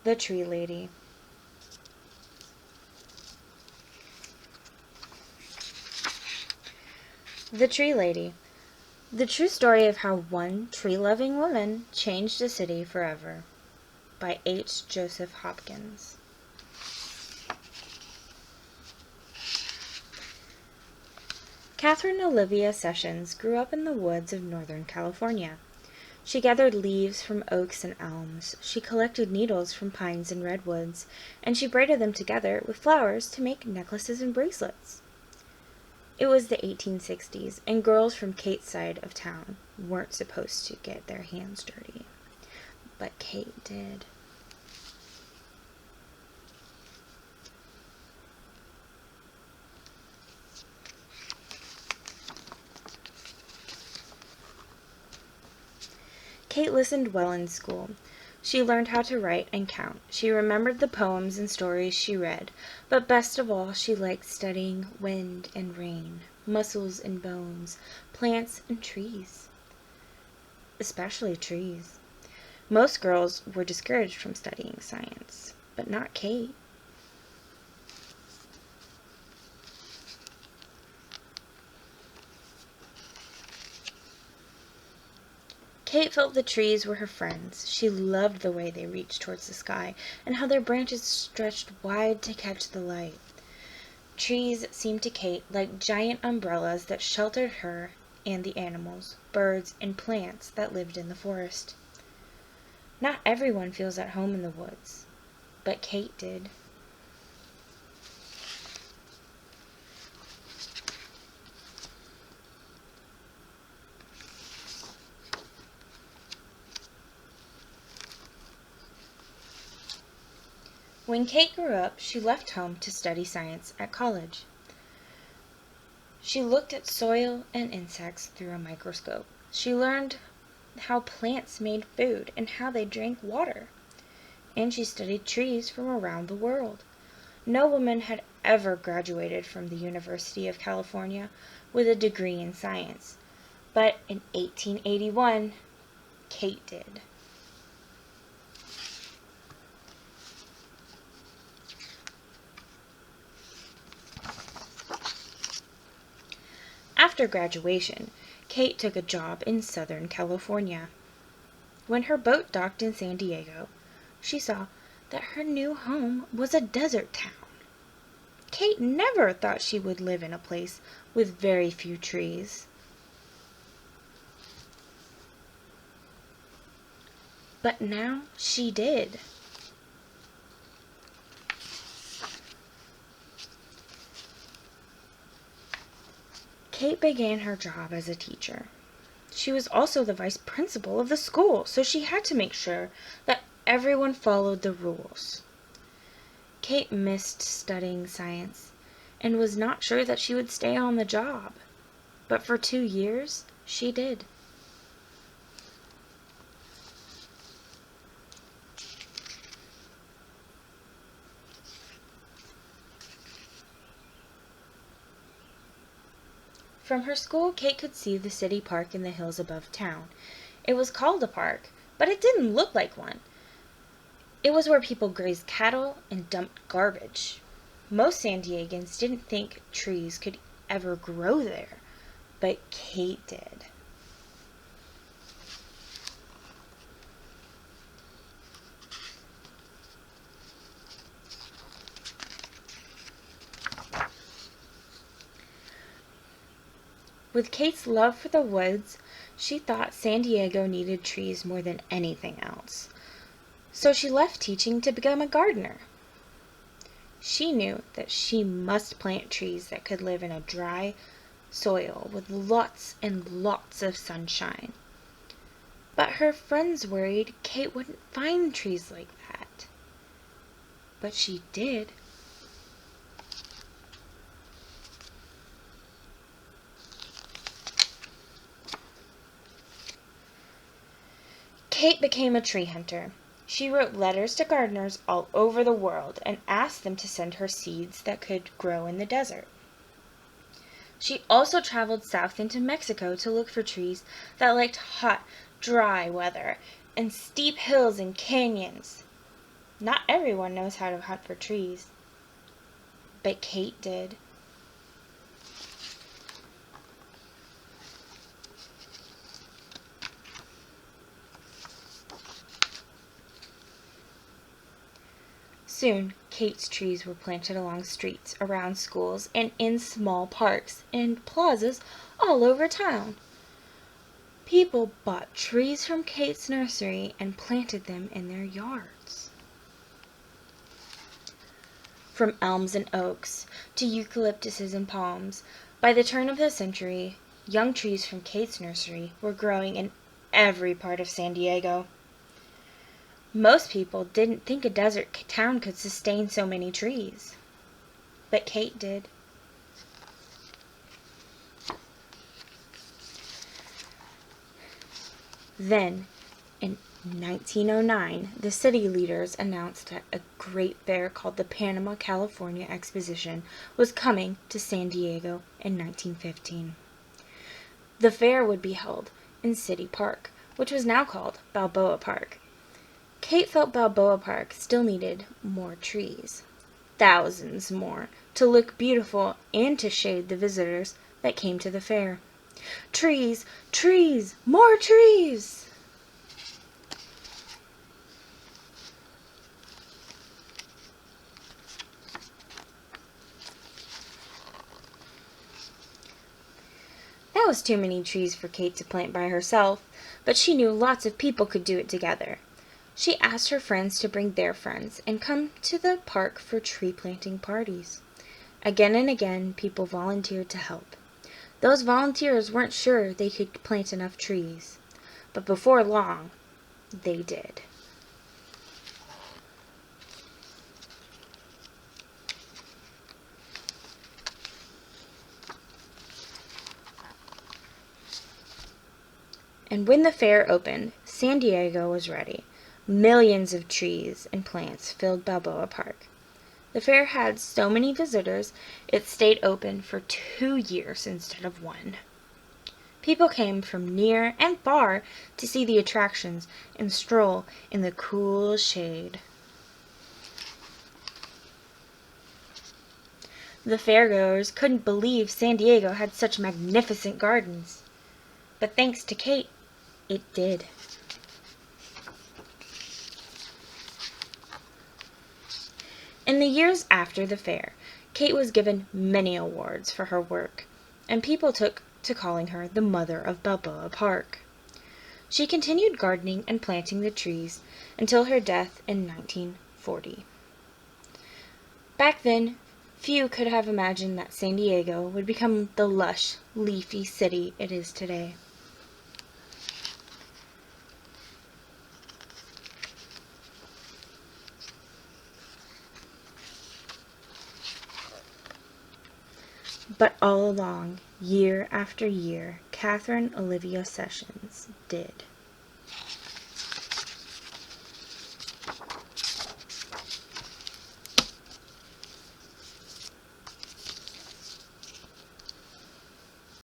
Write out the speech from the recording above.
The Tree Lady. The Tree Lady. The true story of how one tree-loving woman changed a city forever. By H. Joseph Hopkins. Catherine Olivia Sessions grew up in the woods of Northern California. She gathered leaves from oaks and elms. She collected needles from pines and redwoods, and she braided them together with flowers to make necklaces and bracelets. It was the 1860s, and girls from Kate's side of town weren't supposed to get their hands dirty. But Kate did. Kate listened well in school. She learned how to write and count. She remembered the poems and stories she read, but best of all, she liked studying wind and rain, muscles and bones, plants and trees. Especially trees. Most girls were discouraged from studying science, but not Kate. Kate felt the trees were her friends. She loved the way they reached towards the sky, and how their branches stretched wide to catch the light. Trees seemed to Kate like giant umbrellas that sheltered her and the animals, birds, and plants that lived in the forest. Not everyone feels at home in the woods, but Kate did. When Kate grew up, she left home to study science at college. She looked at soil and insects through a microscope. She learned how plants made food and how they drank water. And she studied trees from around the world. No woman had ever graduated from the University of California with a degree in science. But in 1881, Kate did. After graduation, Kate took a job in Southern California. When her boat docked in San Diego, she saw that her new home was a desert town. Kate never thought she would live in a place with very few trees. But now she did. Kate began her job as a teacher. She was also the vice principal of the school, so she had to make sure that everyone followed the rules. Kate missed studying science and was not sure that she would stay on the job, but for 2 years, she did. From her school, Kate could see the city park in the hills above town. It was called a park, but it didn't look like one. It was where people grazed cattle and dumped garbage. Most San Diegans didn't think trees could ever grow there, but Kate did. With Kate's love for the woods, she thought San Diego needed trees more than anything else. So she left teaching to become a gardener. She knew that she must plant trees that could live in a dry soil with lots and lots of sunshine. But her friends worried Kate wouldn't find trees like that. But she did. Kate became a tree hunter. She wrote letters to gardeners all over the world and asked them to send her seeds that could grow in the desert. She also traveled south into Mexico to look for trees that liked hot, dry weather and steep hills and canyons. Not everyone knows how to hunt for trees, but Kate did. Soon, Kate's trees were planted along streets, around schools, and in small parks and plazas all over town. People bought trees from Kate's nursery and planted them in their yards. From elms and oaks to eucalyptuses and palms, by the turn of the century, young trees from Kate's nursery were growing in every part of San Diego. Most people didn't think a desert town could sustain so many trees, but Kate did. Then, in 1909, the city leaders announced that a great fair called the Panama, California Exposition was coming to San Diego in 1915. The fair would be held in City Park, which was now called Balboa Park. Kate felt Balboa Park still needed more trees, thousands more, to look beautiful and to shade the visitors that came to the fair. Trees, trees, more trees! That was too many trees for Kate to plant by herself, but she knew lots of people could do it together. She asked her friends to bring their friends and come to the park for tree planting parties. Again and again, people volunteered to help. Those volunteers weren't sure they could plant enough trees, but before long, they did. And when the fair opened, San Diego was ready. Millions of trees and plants filled Balboa Park. The fair had so many visitors, it stayed open for 2 years instead of 1. People came from near and far to see the attractions and stroll in the cool shade. The fairgoers couldn't believe San Diego had such magnificent gardens. But thanks to Kate, it did. In the years after the fair, Kate was given many awards for her work, and people took to calling her the Mother of Balboa Park. She continued gardening and planting the trees until her death in 1940. Back then, few could have imagined that San Diego would become the lush, leafy city it is today. But all along, year after year, Catherine Olivia Sessions did.